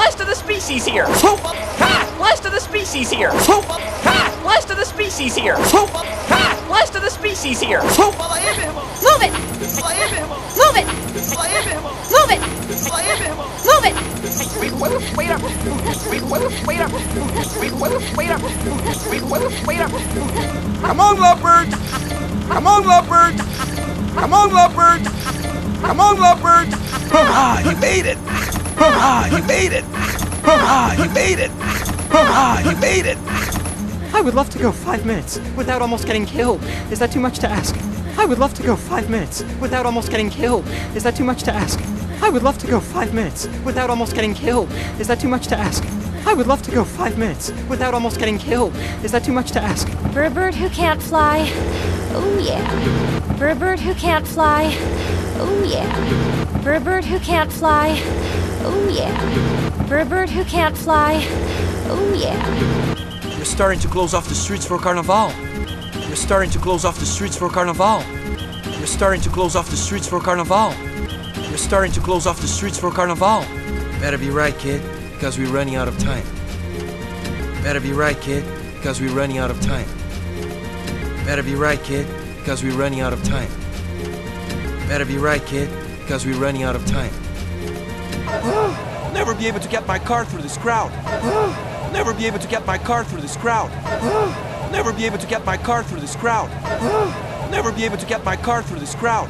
Last of the species here! Ha! Last of the species here! Ha! Last of the species here! Ha! Last of the species here! Move it! Move it! Move it! Move it! Wait up! Wait up! Wait up! Come on, leopard! Come on, leopard! Come on, leopard! Come on, leopard! Ah, you made it! Ah, you made it! Ah, you made it! Ah, you made it! I would love to go 5 minutes without almost getting killed. Is that too much to ask? I would love to go 5 minutes without almost getting killed. Is that too much to ask? I would love to go 5 minutes without almost getting killed. Is that too much to ask? I would love to go 5 minutes without almost getting killed. Is that too much to ask? For a bird who can't fly, oh yeah. For a bird who can't fly, oh yeah. For a bird who can't fly, oh yeah. For a bird who can't fly, oh yeah. We're starting to close off the streets for Carnaval. We're starting to close off the streets for Carnaval. We're starting to close off the streets for Carnaval. We're starting to close off the streets for Carnaval. Better be right, kid, because we're running out of time. Better be right, kid, because we're running out of time. Better be right, kid, because we're running out of time. Better be right, kid, because we're running out of time. I'll never be able to get my car through this crowd. I'll never be able to get my car through this crowd. I'll never be able to get my car through this crowd. I'll never be able to get my car through this crowd.